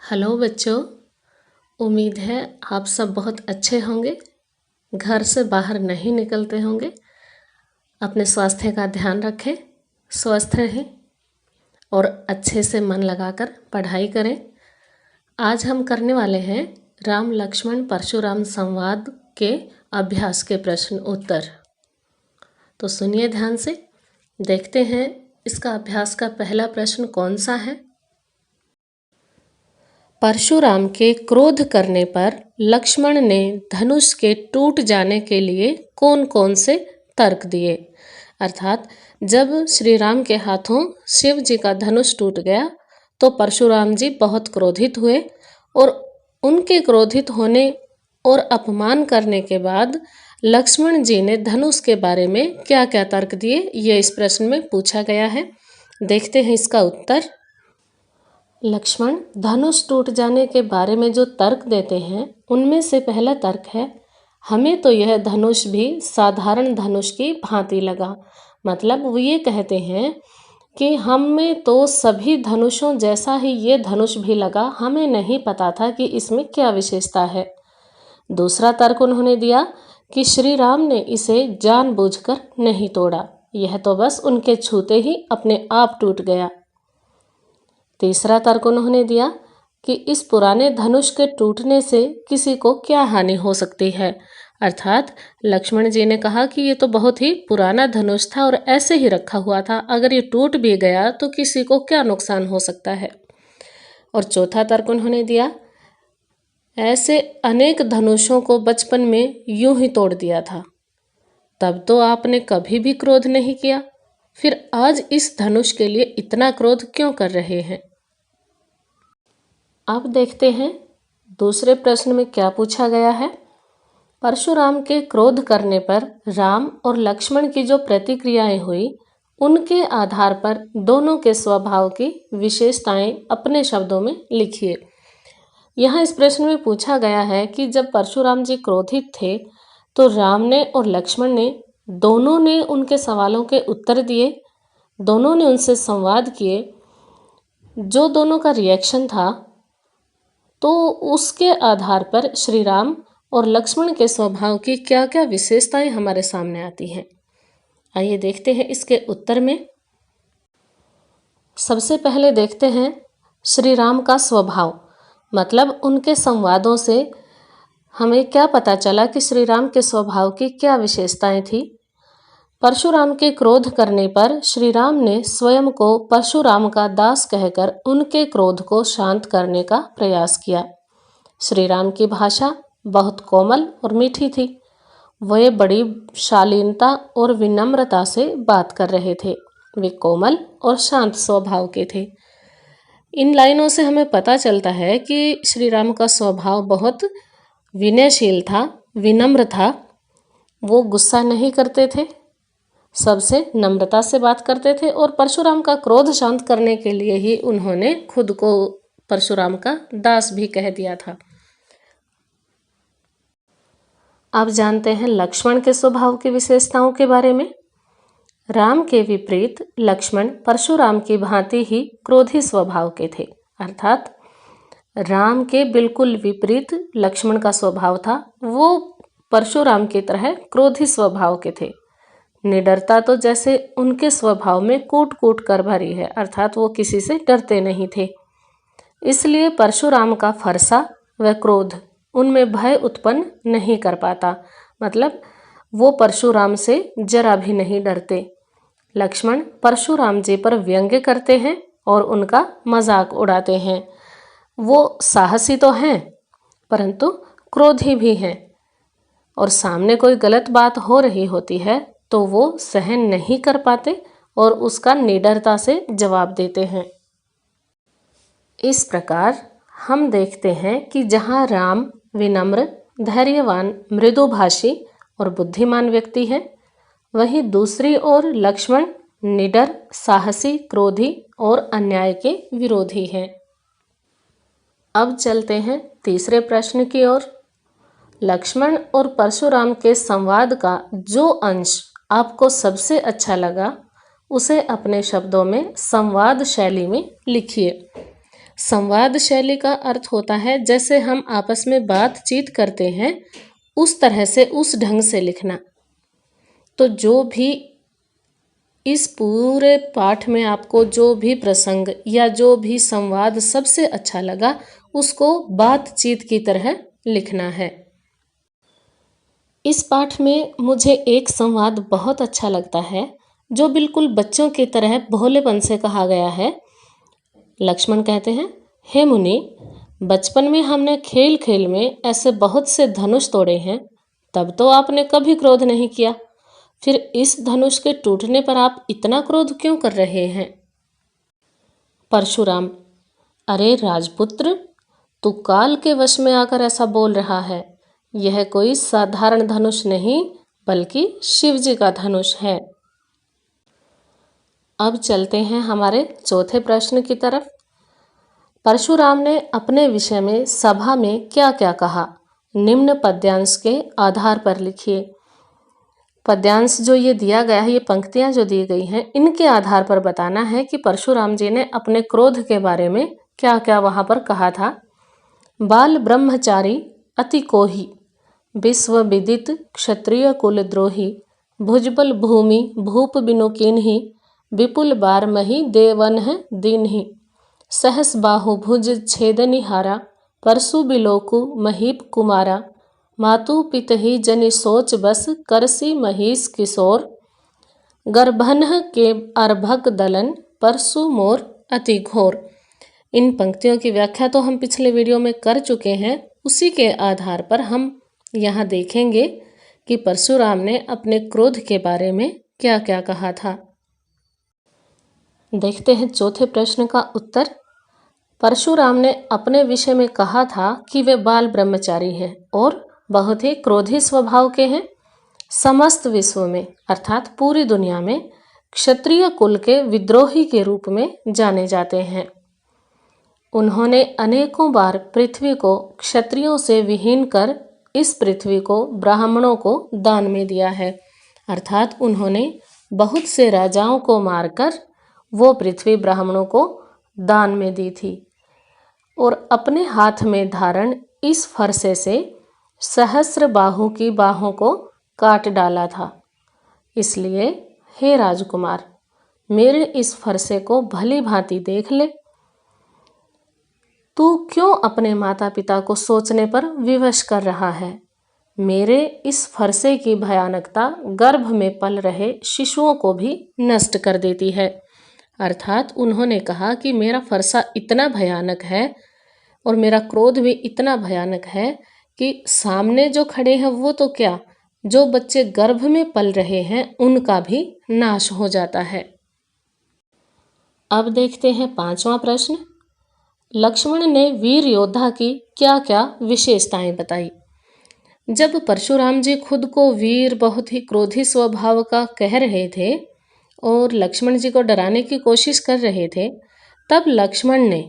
Hello बच्चों, उम्मीद है आप सब बहुत अच्छे होंगे। घर से बाहर नहीं निकलते होंगे। अपने स्वास्थ्य का ध्यान रखें, स्वस्थ रहें और अच्छे से मन लगाकर पढ़ाई करें। आज हम करने वाले हैं राम लक्ष्मण परशुराम संवाद के अभ्यास के प्रश्न उत्तर। तो सुनिए ध्यान से, देखते हैं इसका अभ्यास का पहला प्रश्न कौन सा है। परशुराम के क्रोध करने पर लक्ष्मण ने धनुष के टूट जाने के लिए कौन कौन से तर्क दिए। अर्थात जब श्री राम के हाथों शिव जी का धनुष टूट गया तो परशुराम जी बहुत क्रोधित हुए और उनके क्रोधित होने और अपमान करने के बाद लक्ष्मण जी ने धनुष के बारे में क्या क्या तर्क दिए, ये इस प्रश्न में पूछा गया है। देखते हैं इसका उत्तर। लक्ष्मण धनुष टूट जाने के बारे में जो तर्क देते हैं उनमें से पहला तर्क है, हमें तो यह धनुष भी साधारण धनुष की भांति लगा। मतलब वो ये कहते हैं कि हमें तो सभी धनुषों जैसा ही ये धनुष भी लगा, हमें नहीं पता था कि इसमें क्या विशेषता है। दूसरा तर्क उन्होंने दिया कि श्री राम ने इसे जानबूझकर नहीं तोड़ा, यह तो बस उनके छूते ही अपने आप टूट गया। तीसरा तर्क उन्होंने दिया कि इस पुराने धनुष के टूटने से किसी को क्या हानि हो सकती है। अर्थात लक्ष्मण जी ने कहा कि ये तो बहुत ही पुराना धनुष था और ऐसे ही रखा हुआ था, अगर ये टूट भी गया तो किसी को क्या नुकसान हो सकता है। और चौथा तर्क उन्होंने दिया, ऐसे अनेक धनुषों को बचपन में यूं ही तोड़ दिया था, तब तो आपने कभी भी क्रोध नहीं किया, फिर आज इस धनुष के लिए इतना क्रोध क्यों कर रहे हैं। अब देखते हैं दूसरे प्रश्न में क्या पूछा गया है। परशुराम के क्रोध करने पर राम और लक्ष्मण की जो प्रतिक्रियाएं हुई उनके आधार पर दोनों के स्वभाव की विशेषताएं अपने शब्दों में लिखिए। यहाँ इस प्रश्न में पूछा गया है कि जब परशुराम जी क्रोधित थे तो राम ने और लक्ष्मण ने दोनों ने उनके सवालों के उत्तर दिए, दोनों ने उनसे संवाद किए। जो दोनों का रिएक्शन था तो उसके आधार पर श्री राम और लक्ष्मण के स्वभाव की क्या क्या विशेषताएं हमारे सामने आती हैं। आइए देखते हैं इसके उत्तर में। सबसे पहले देखते हैं श्री राम का स्वभाव, मतलब उनके संवादों से हमें क्या पता चला कि श्री राम के स्वभाव की क्या विशेषताएं थी। परशुराम के क्रोध करने पर श्री राम ने स्वयं को परशुराम का दास कहकर उनके क्रोध को शांत करने का प्रयास किया। श्री राम की भाषा बहुत कोमल और मीठी थी। वे बड़ी शालीनता और विनम्रता से बात कर रहे थे। वे कोमल और शांत स्वभाव के थे। इन लाइनों से हमें पता चलता है कि श्री राम का स्वभाव बहुत विनयशील था, विनम्र था। वो गुस्सा नहीं करते थे, सबसे नम्रता से बात करते थे और परशुराम का क्रोध शांत करने के लिए ही उन्होंने खुद को परशुराम का दास भी कह दिया था। अब जानते हैं लक्ष्मण के स्वभाव की विशेषताओं के बारे में। राम के विपरीत लक्ष्मण परशुराम की भांति ही क्रोधी स्वभाव के थे। अर्थात राम के बिल्कुल विपरीत लक्ष्मण का स्वभाव था। वो परशुराम की तरह क्रोधी स्वभाव के थे। निडरता तो जैसे उनके स्वभाव में कूट कूट कर भरी है, अर्थात वो किसी से डरते नहीं थे। इसलिए परशुराम का फरसा व क्रोध उनमें भय उत्पन्न नहीं कर पाता। मतलब वो परशुराम से जरा भी नहीं डरते। लक्ष्मण परशुराम जी पर व्यंग्य करते हैं और उनका मजाक उड़ाते हैं। वो साहसी तो हैं परंतु क्रोधी भी हैं, और सामने कोई गलत बात हो रही होती है तो वो सहन नहीं कर पाते और उसका निडरता से जवाब देते हैं। इस प्रकार हम देखते हैं कि जहाँ राम विनम्र, धैर्यवान, मृदुभाषी और बुद्धिमान व्यक्ति हैं, वहीं दूसरी ओर लक्ष्मण निडर, साहसी, क्रोधी और अन्याय के विरोधी हैं। अब चलते हैं तीसरे प्रश्न की ओर। लक्ष्मण और परशुराम के संवाद का जो अंश आपको सबसे अच्छा लगा उसे अपने शब्दों में संवाद शैली में लिखिए। संवाद शैली का अर्थ होता है जैसे हम आपस में बातचीत करते हैं उस तरह से, उस ढंग से लिखना। तो जो भी इस पूरे पाठ में आपको जो भी प्रसंग या जो भी संवाद सबसे अच्छा लगा उसको बातचीत की तरह लिखना है। इस पाठ में मुझे एक संवाद बहुत अच्छा लगता है जो बिल्कुल बच्चों की तरह भोलेपन से कहा गया है। लक्ष्मण कहते हैं, हे मुनि, बचपन में हमने खेल खेल में ऐसे बहुत से धनुष तोड़े हैं, तब तो आपने कभी क्रोध नहीं किया, फिर इस धनुष के टूटने पर आप इतना क्रोध क्यों कर रहे हैं? परशुराम, अरे राजपुत्र, तू काल के वश में आकर ऐसा बोल रहा है। यह कोई साधारण धनुष नहीं बल्कि शिव जी का धनुष है। अब चलते हैं हमारे चौथे प्रश्न की तरफ। परशुराम ने अपने विषय में सभा में क्या क्या कहा, निम्न पद्यांश के आधार पर लिखिए। पद्यांश जो ये दिया गया है, ये पंक्तियां जो दी गई हैं, इनके आधार पर बताना है कि परशुराम जी ने अपने क्रोध के बारे में क्या क्या वहां पर कहा था। बाल ब्रह्मचारी अति कोही, विश्व विदित क्षत्रिय कुलद्रोही, भुजबल भूमि भूप बिनु किन्ही, विपुल बारमही देवनह दीन्ही, सहस बाहु भुज छेदनिहारा, परशु बिलोकु महीप कुमारा, मातु पितहि जनि सोच बस करसी महिष किशोर, गर्भनह के अर्भक दलन परशु मोर अति घोर। इन पंक्तियों की व्याख्या तो हम पिछले वीडियो में कर चुके हैं, उसी के आधार पर हम यहाँ देखेंगे कि परशुराम ने अपने क्रोध के बारे में क्या क्या कहा था। देखते हैं चौथे प्रश्न का उत्तर। परशुराम ने अपने विषय में कहा था कि वे बाल ब्रह्मचारी हैं और बहुत ही क्रोधी स्वभाव के हैं। समस्त विश्व में अर्थात पूरी दुनिया में क्षत्रिय कुल के विद्रोही के रूप में जाने जाते हैं। उन्होंने अनेकों बार पृथ्वी को क्षत्रियों से विहीन कर इस पृथ्वी को ब्राह्मणों को दान में दिया है, अर्थात उन्होंने बहुत से राजाओं को मारकर वो पृथ्वी ब्राह्मणों को दान में दी थी और अपने हाथ में धारण इस फरसे से सहस्र बाहु की बाहों को काट डाला था। इसलिए हे राजकुमार, मेरे इस फरसे को भली भांति देख ले। तू क्यों अपने माता पिता को सोचने पर विवश कर रहा है? मेरे इस फरसे की भयानकता गर्भ में पल रहे शिशुओं को भी नष्ट कर देती है। अर्थात उन्होंने कहा कि मेरा फरसा इतना भयानक है और मेरा क्रोध भी इतना भयानक है कि सामने जो खड़े हैं वो तो क्या, जो बच्चे गर्भ में पल रहे हैं उनका भी नाश हो जाता है। अब देखते हैं पांचवा प्रश्न। लक्ष्मण ने वीर योद्धा की क्या क्या विशेषताएं बताई। जब परशुराम जी खुद को वीर, बहुत ही क्रोधी स्वभाव का कह रहे थे और लक्ष्मण जी को डराने की कोशिश कर रहे थे, तब लक्ष्मण ने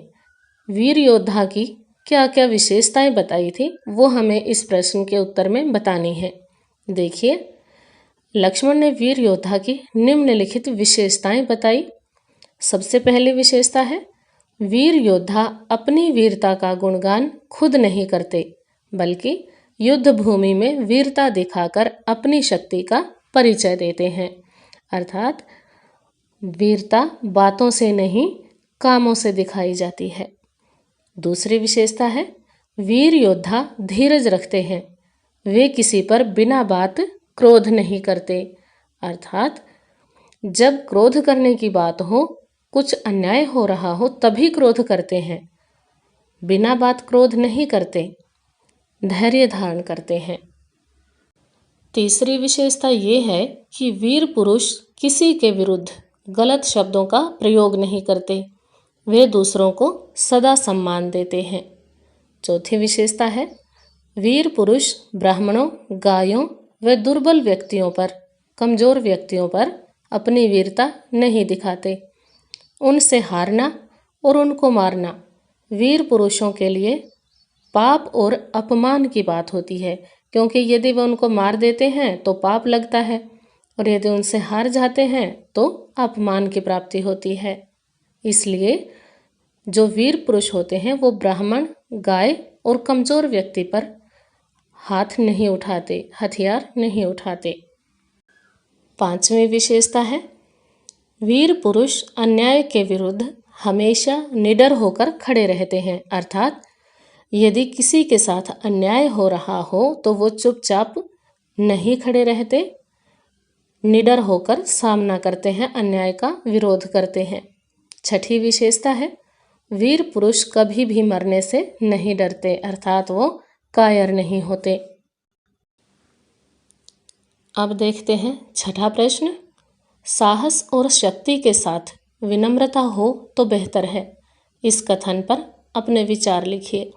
वीर योद्धा की क्या क्या विशेषताएं बताई थी, वो हमें इस प्रश्न के उत्तर में बतानी है। देखिए, लक्ष्मण ने वीर योद्धा की निम्नलिखित विशेषताएं बताई। सबसे पहली विशेषता है, वीर योद्धा अपनी वीरता का गुणगान खुद नहीं करते बल्कि युद्ध भूमि में वीरता दिखाकर अपनी शक्ति का परिचय देते हैं। अर्थात वीरता बातों से नहीं, कामों से दिखाई जाती है। दूसरी विशेषता है, वीर योद्धा धीरज रखते हैं, वे किसी पर बिना बात क्रोध नहीं करते। अर्थात जब क्रोध करने की बात हो, कुछ अन्याय हो रहा हो, तभी क्रोध करते हैं, बिना बात क्रोध नहीं करते, धैर्य धारण करते हैं। तीसरी विशेषता ये है कि वीर पुरुष किसी के विरुद्ध गलत शब्दों का प्रयोग नहीं करते, वे दूसरों को सदा सम्मान देते हैं। चौथी विशेषता है, वीर पुरुष ब्राह्मणों, गायों व दुर्बल व्यक्तियों पर, कमजोर व्यक्तियों पर अपनी वीरता नहीं दिखाते। उनसे हारना और उनको मारना वीर पुरुषों के लिए पाप और अपमान की बात होती है, क्योंकि यदि वे उनको मार देते हैं तो पाप लगता है और यदि उनसे हार जाते हैं तो अपमान की प्राप्ति होती है। इसलिए जो वीर पुरुष होते हैं वो ब्राह्मण, गाय और कमजोर व्यक्ति पर हाथ नहीं उठाते, हथियार नहीं उठाते। 5वीं विशेषता है, वीर पुरुष अन्याय के विरुद्ध हमेशा निडर होकर खड़े रहते हैं। अर्थात यदि किसी के साथ अन्याय हो रहा हो तो वो चुपचाप नहीं खड़े रहते, निडर होकर सामना करते हैं, अन्याय का विरोध करते हैं। 6ठी विशेषता है, वीर पुरुष कभी भी मरने से नहीं डरते, अर्थात वो कायर नहीं होते। अब देखते हैं 6ठा प्रश्न, साहस और शक्ति के साथ विनम्रता हो तो बेहतर है। इस कथन पर अपने विचार लिखिए।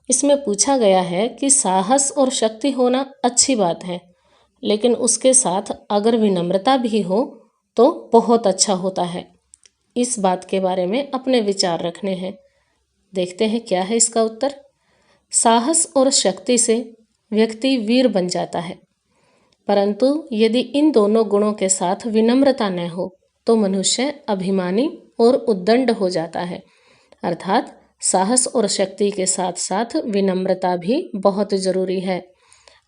इसमें पूछा गया है कि साहस और शक्ति होना अच्छी बात है, लेकिन उसके साथ अगर विनम्रता भी हो तो बहुत अच्छा होता है। इस बात के बारे में अपने विचार रखने हैं। देखते हैं क्या है इसका उत्तर। साहस और शक्ति से व्यक्ति वीर बन जाता है, परंतु यदि इन दोनों गुणों के साथ विनम्रता न हो तो मनुष्य अभिमानी और उद्दंड हो जाता है। अर्थात साहस और शक्ति के साथ साथ विनम्रता भी बहुत जरूरी है,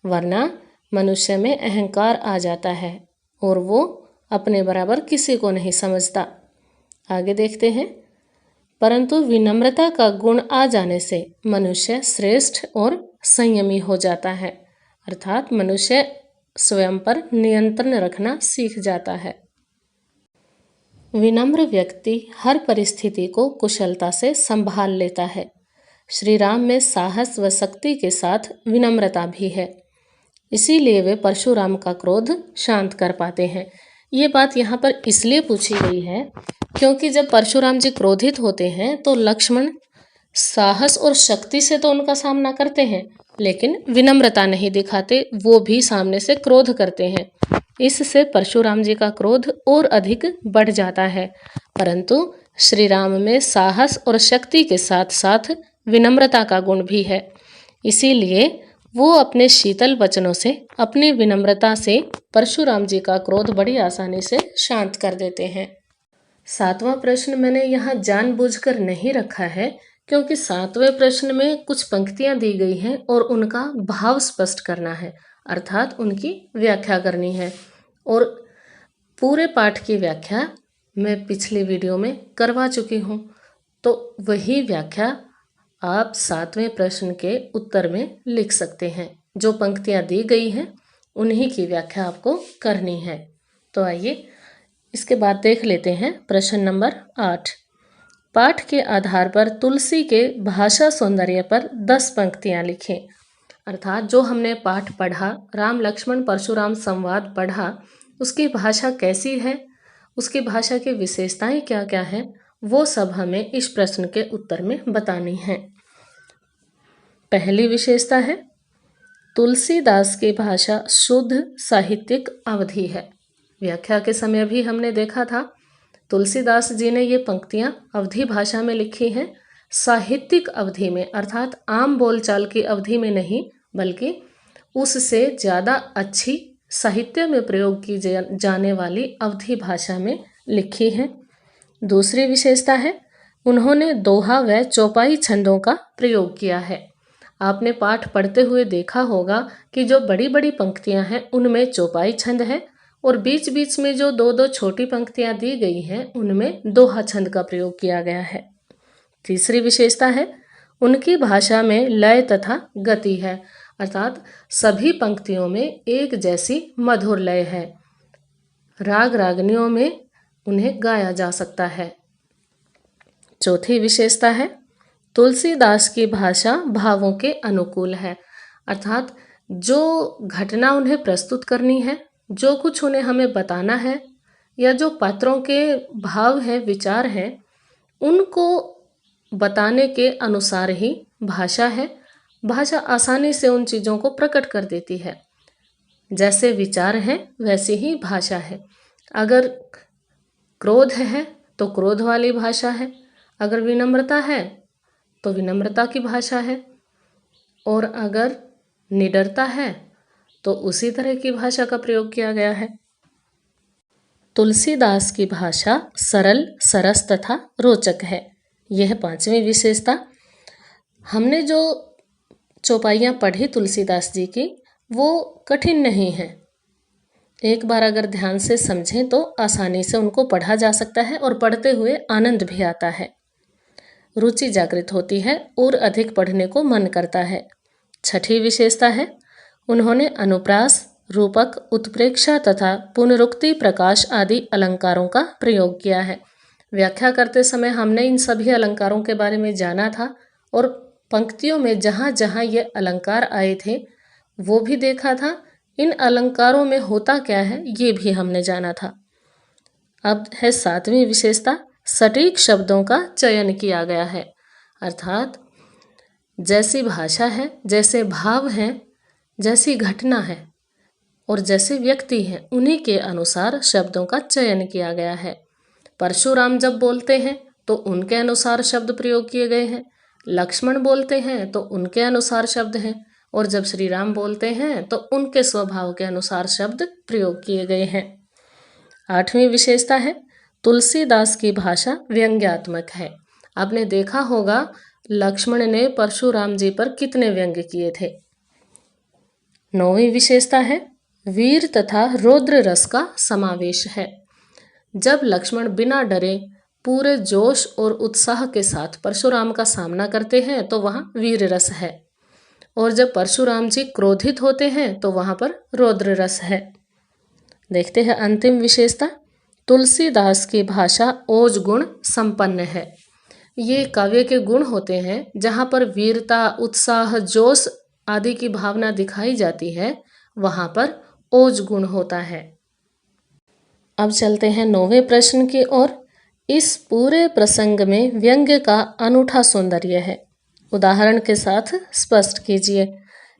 वरना मनुष्य में अहंकार आ जाता है और वो अपने बराबर किसी को नहीं समझता। आगे देखते हैं, परंतु विनम्रता का गुण आ जाने से मनुष्य श्रेष्ठ और संयमी हो जाता है। अर्थात मनुष्य स्वयं पर नियंत्रण रखना सीख जाता है। विनम्र व्यक्ति हर परिस्थिति को कुशलता से संभाल लेता है। श्री राम में साहस व शक्ति के साथ विनम्रता भी है, इसीलिए वे परशुराम का क्रोध शांत कर पाते हैं। ये बात यहाँ पर इसलिए पूछी गई है क्योंकि जब परशुराम जी क्रोधित होते हैं तो लक्ष्मण साहस और शक्ति से तो उनका सामना करते हैं, लेकिन विनम्रता नहीं दिखाते, वो भी सामने से क्रोध करते हैं। इससे परशुराम जी का क्रोध और अधिक बढ़ जाता है। परंतु श्री राम में साहस और शक्ति के साथ साथ विनम्रता का गुण भी है, इसीलिए वो अपने शीतल वचनों से, अपनी विनम्रता से परशुराम जी का क्रोध बड़ी आसानी से शांत कर देते हैं। 7वां प्रश्न मैंने यहाँ जानबूझकर नहीं रखा है क्योंकि 7वें प्रश्न में कुछ पंक्तियां दी गई हैं और उनका भाव स्पष्ट करना है, अर्थात उनकी व्याख्या करनी है। और पूरे पाठ की व्याख्या मैं पिछली वीडियो में करवा चुकी हूँ, तो वही व्याख्या आप 7वें प्रश्न के उत्तर में लिख सकते हैं। जो पंक्तियां दी गई हैं उन्हीं की व्याख्या आपको करनी है। तो आइए इसके बाद देख लेते हैं प्रश्न नंबर 8। पाठ के आधार पर तुलसी के भाषा सौंदर्य पर 10 पंक्तियां लिखें। अर्थात जो हमने पाठ पढ़ा, राम लक्ष्मण परशुराम संवाद पढ़ा, उसकी भाषा कैसी है, उसकी भाषा की विशेषताएं क्या क्या हैं, वो सब हमें इस प्रश्न के उत्तर में बतानी है। पहली विशेषता है, तुलसीदास की भाषा शुद्ध साहित्यिक अवधि है। व्याख्या के समय भी हमने देखा था, तुलसीदास जी ने ये पंक्तियां अवधि भाषा में लिखी हैं, साहित्यिक अवधि में, अर्थात आम बोलचाल की अवधि में नहीं, बल्कि उससे ज़्यादा अच्छी साहित्य में प्रयोग की जाने वाली अवधि भाषा में लिखी है। दूसरी विशेषता है, उन्होंने दोहा व चौपाई छंदों का प्रयोग किया है। आपने पाठ पढ़ते हुए देखा होगा कि जो बड़ी बड़ी पंक्तियां हैं उनमें चौपाई छंद है और बीच बीच में जो दो दो छोटी पंक्तियां दी गई हैं उनमें दोहा छंद का प्रयोग किया गया है। तीसरी विशेषता है, उनकी भाषा में लय तथा गति है, अर्थात सभी पंक्तियों में एक जैसी मधुर लय है, राग रागनियों में उन्हें गाया जा सकता है। चौथी विशेषता है, तुलसीदास की भाषा भावों के अनुकूल है, अर्थात जो घटना उन्हें प्रस्तुत करनी है, जो कुछ उन्हें हमें बताना है, या जो पात्रों के भाव हैं, विचार हैं, उनको बताने के अनुसार ही भाषा है। भाषा आसानी से उन चीज़ों को प्रकट कर देती है। जैसे विचार हैं वैसी ही भाषा है। अगर क्रोध है तो क्रोध वाली भाषा है, अगर विनम्रता है तो विनम्रता की भाषा है, और अगर निडरता है तो उसी तरह की भाषा का प्रयोग किया गया है। तुलसीदास की भाषा सरल, सरस तथा रोचक है। यह पांचवी विशेषता। हमने जो चौपाइयाँ पढ़ी तुलसीदास जी की वो कठिन नहीं है, एक बार अगर ध्यान से समझें तो आसानी से उनको पढ़ा जा सकता है और पढ़ते हुए आनंद भी आता है, रुचि जागृत होती है और अधिक पढ़ने को मन करता है। छठी विशेषता है, उन्होंने अनुप्रास, रूपक, उत्प्रेक्षा तथा पुनरुक्ति, प्रकाश आदि अलंकारों का प्रयोग किया है। व्याख्या करते समय हमने इन सभी अलंकारों के बारे में जाना था और पंक्तियों में जहाँ जहाँ ये अलंकार आए थे वो भी देखा था। इन अलंकारों में होता क्या है ये भी हमने जाना था। अब है सातवीं विशेषता, सटीक शब्दों का चयन किया गया है, अर्थात जैसी भाषा है, जैसे भाव हैं, जैसी घटना है और जैसे व्यक्ति हैं उन्हीं के अनुसार शब्दों का चयन किया गया है। परशुराम जब बोलते हैं तो उनके अनुसार शब्द प्रयोग किए गए हैं, लक्ष्मण बोलते हैं तो उनके अनुसार शब्द हैं और जब श्री राम बोलते हैं तो उनके स्वभाव के अनुसार शब्द प्रयोग किए गए हैं। आठवीं विशेषता है, तुलसीदास की भाषा व्यंग्यात्मक है। आपने देखा होगा लक्ष्मण ने परशुराम जी पर कितने व्यंग्य किए थे। नौवीं विशेषता है, वीर तथा रौद्र रस का समावेश है। जब लक्ष्मण बिना डरे पूरे जोश और उत्साह के साथ परशुराम का सामना करते हैं तो वहाँ वीर रस है, और जब परशुराम जी क्रोधित होते हैं तो वहाँ पर रौद्र रस है। देखते हैं अंतिम विशेषता, तुलसीदास की भाषा ओज गुण संपन्न है। ये काव्य के गुण होते हैं जहाँ पर वीरता, उत्साह, जोश आदि की भावना दिखाई जाती है, वहाँ पर ओज गुण होता है। अब चलते हैं 9वें प्रश्न की ओर। इस पूरे प्रसंग में व्यंग्य का अनूठा सौंदर्य है, उदाहरण के साथ स्पष्ट कीजिए।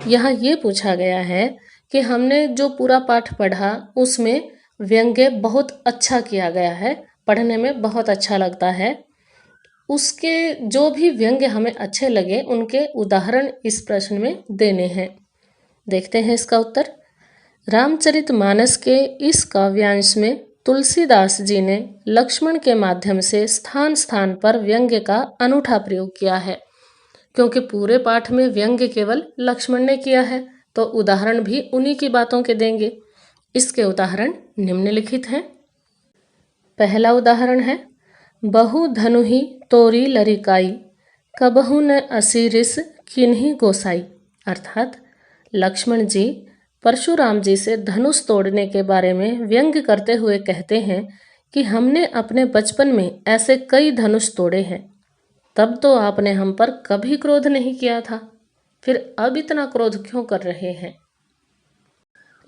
यहाँ ये पूछा गया है कि हमने जो पूरा पाठ पढ़ा उसमें व्यंग्य बहुत अच्छा किया गया है, पढ़ने में बहुत अच्छा लगता है। उसके जो भी व्यंग्य हमें अच्छे लगे उनके उदाहरण इस प्रश्न में देने हैं। देखते हैं इसका उत्तर। रामचरितमानस के इस काव्यांश में तुलसीदास जी ने लक्ष्मण के माध्यम से स्थान स्थान पर व्यंग्य का अनूठा प्रयोग किया है। क्योंकि पूरे पाठ में व्यंग्य केवल लक्ष्मण ने किया है तो उदाहरण भी उन्हीं की बातों के देंगे। इसके उदाहरण निम्नलिखित हैं। पहला उदाहरण है, बहु धनुहि तोरी लरिकाई, कबहु न असीरिस किन्ही गोसाई। अर्थात लक्ष्मण जी परशुराम जी से धनुष तोड़ने के बारे में व्यंग्य करते हुए कहते हैं कि हमने अपने बचपन में ऐसे कई धनुष तोड़े हैं, तब तो आपने हम पर कभी क्रोध नहीं किया था, फिर अब इतना क्रोध क्यों कर रहे हैं।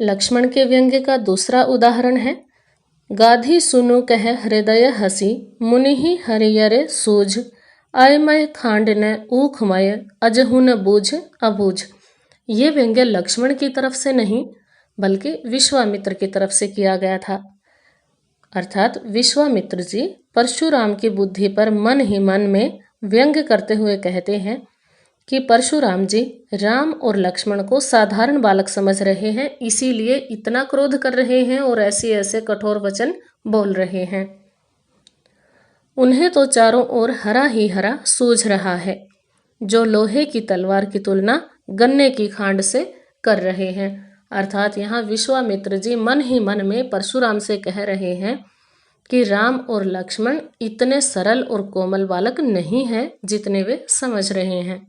लक्ष्मण के व्यंग्य का दूसरा उदाहरण है, गाधी सुनु कह हृदय हसी, मुनिहि हरियरे सूझ, आयमय खांड न ऊखमय, अजहु न बूझ अबूझ। ये व्यंग्य लक्ष्मण की तरफ से नहीं बल्कि विश्वामित्र की तरफ से किया गया था। अर्थात विश्वामित्र जी परशुराम की बुद्धि पर मन ही मन में व्यंग्य करते हुए कहते हैं कि परशुराम जी राम और लक्ष्मण को साधारण बालक समझ रहे हैं, इसीलिए इतना क्रोध कर रहे हैं और ऐसे ऐसे कठोर वचन बोल रहे हैं। उन्हें तो चारों ओर हरा ही हरा सूझ रहा है, जो लोहे की तलवार की तुलना गन्ने की खांड से कर रहे हैं। अर्थात यहाँ विश्वामित्र जी मन ही मन में परशुराम से कह रहे हैं कि राम और लक्ष्मण इतने सरल और कोमल बालक नहीं हैं जितने वे समझ रहे हैं।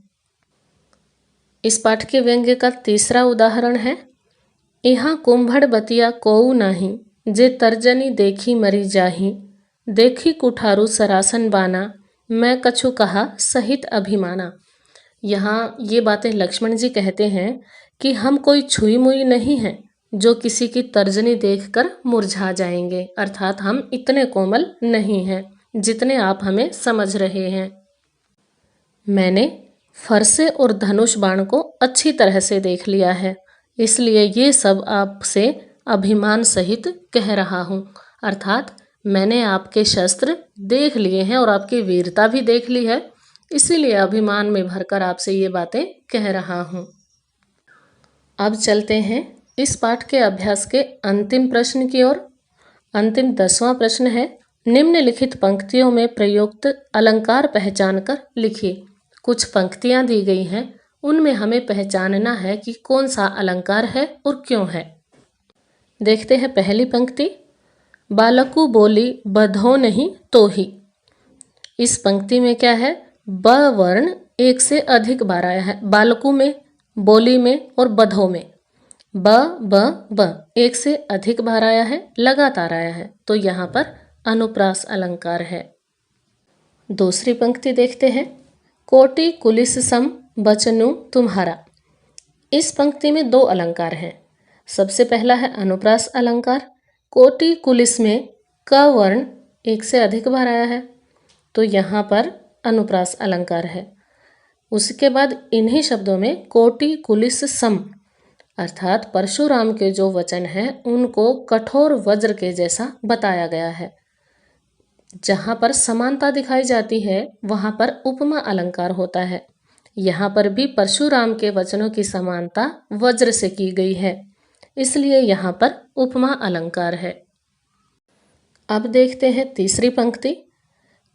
इस पाठ के व्यंग्य का तीसरा उदाहरण है, यहाँ कुंभड़ बतिया कोऊ नाही, जे तर्जनी देखी मरी जाही, देखी कुठारू सरासन बाना, मैं कछु कहा सहित अभिमाना। यहाँ ये बातें लक्ष्मण जी कहते हैं कि हम कोई छुई मुई नहीं हैं जो किसी की तर्जनी देखकर मुरझा जाएंगे, अर्थात हम इतने कोमल नहीं हैं जितने आप हमें समझ रहे हैं। मैंने फरसे और धनुष बाण को अच्छी तरह से देख लिया है, इसलिए ये सब आपसे अभिमान सहित कह रहा हूँ। अर्थात मैंने आपके शस्त्र देख लिए हैं और आपकी वीरता भी देख ली है, इसीलिए अभिमान में भरकर आपसे ये बातें कह रहा हूँ। अब चलते हैं इस पाठ के अभ्यास के अंतिम प्रश्न की ओर। अंतिम 10वां प्रश्न है, निम्नलिखित पंक्तियों में प्रयुक्त अलंकार पहचान कर लिखिए। कुछ पंक्तियां दी गई हैं, उनमें हमें पहचानना है कि कौन सा अलंकार है और क्यों है। देखते हैं पहली पंक्ति, बालकू बोली बधो नहीं तो ही। इस पंक्ति में क्या है, ब वर्ण एक से अधिक बार आया है, बालकू में, बोली में और बधो में। ब एक से अधिक बार आया है, लगातार आया है, तो यहाँ पर अनुप्रास अलंकार है। दूसरी पंक्ति देखते हैं, कोटि कुलिस सम बचनु तुम्हारा। इस पंक्ति में दो अलंकार हैं। सबसे पहला है अनुप्रास अलंकार। कोटि कुलिस में क वर्ण एक से अधिक बार आया है, तो यहाँ पर अनुप्रास अलंकार है। उसके बाद इन्हीं शब्दों में कोटि कुलिस सम, अर्थात परशुराम के जो वचन हैं उनको कठोर वज्र के जैसा बताया गया है। जहाँ पर समानता दिखाई जाती है वहाँ पर उपमा अलंकार होता है। यहाँ पर भी परशुराम के वचनों की समानता वज्र से की गई है, इसलिए यहाँ पर उपमा अलंकार है। अब देखते हैं तीसरी पंक्ति,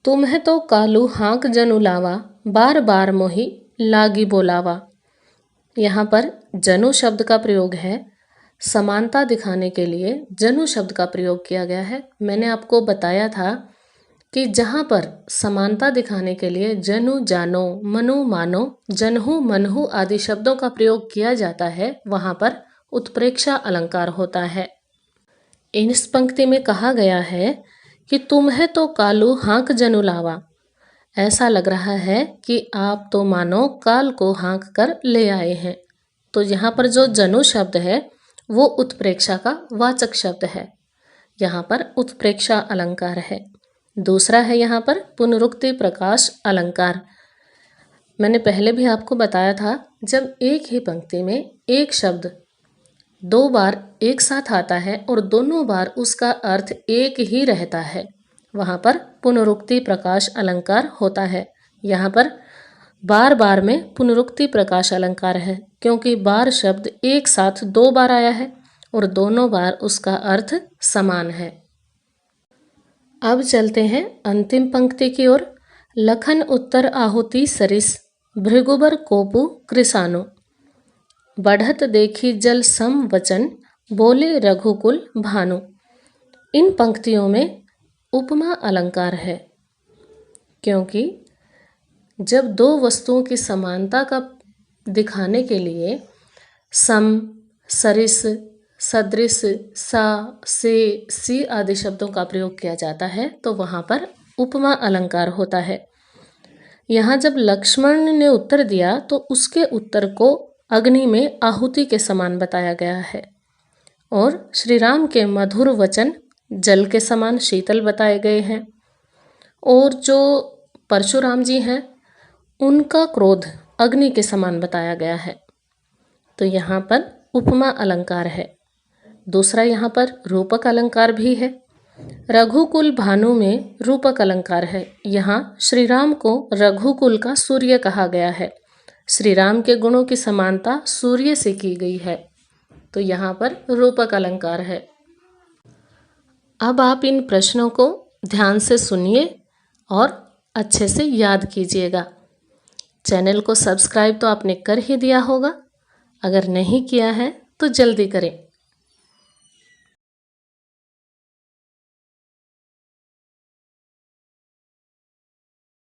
तुम्हें तो कालू हाँक जनु लावा, बार बार मोही लागी बोलावा। यहाँ पर जनु शब्द का प्रयोग है, समानता दिखाने के लिए जनु शब्द का प्रयोग किया गया है। मैंने आपको बताया था कि जहाँ पर समानता दिखाने के लिए जनु जानो, मनु मानो, जनहु मनहु आदि शब्दों का प्रयोग किया जाता है, वहाँ पर उत्प्रेक्षा अलंकार होता है। इस पंक्ति में कहा गया है कि तुम्हें तो कालू हाँक जनु लावा। ऐसा लग रहा है कि आप तो मानो काल को हाँक कर ले आए हैं। तो यहाँ पर जो जनु शब्द है वो उत्प्रेक्षा का वाचक शब्द है, यहाँ पर उत्प्रेक्षा अलंकार है। दूसरा है यहाँ पर पुनरुक्ति प्रकाश अलंकार। मैंने पहले भी आपको बताया था, जब एक ही पंक्ति में एक शब्द दो बार एक साथ आता है और दोनों बार उसका अर्थ एक ही रहता है, वहाँ पर पुनरुक्ति प्रकाश अलंकार होता है। यहाँ पर बार बार में पुनरुक्ति प्रकाश अलंकार है, क्योंकि बार शब्द एक साथ दो बार आया है और दोनों बार उसका अर्थ समान है। अब चलते हैं अंतिम पंक्ति की ओर। लखन उत्तर आहुति सरिस, भृगुबर कोपु कृसानु। बढ़त देखी जल सम वचन, बोले रघुकुल भानु। इन पंक्तियों में उपमा अलंकार है, क्योंकि जब दो वस्तुओं की समानता का दिखाने के लिए सम, सरिस, सदृश, सा, से, सी आदि शब्दों का प्रयोग किया जाता है, तो वहाँ पर उपमा अलंकार होता है। यहाँ जब लक्ष्मण ने उत्तर दिया तो उसके उत्तर को अग्नि में आहुति के समान बताया गया है, और श्री राम के मधुर वचन जल के समान शीतल बताए गए हैं, और जो परशुराम जी हैं उनका क्रोध अग्नि के समान बताया गया है। तो यहाँ पर उपमा अलंकार है। दूसरा यहाँ पर रूपक अलंकार भी है। रघुकुल भानु में रूपक अलंकार है। यहाँ श्री राम को रघुकुल का सूर्य कहा गया है। श्री राम के गुणों की समानता सूर्य से की गई है, तो यहाँ पर रूपक अलंकार है। अब आप इन प्रश्नों को ध्यान से सुनिए और अच्छे से याद कीजिएगा। चैनल को सब्सक्राइब तो आपने कर ही दिया होगा, अगर नहीं किया है तो जल्दी करें।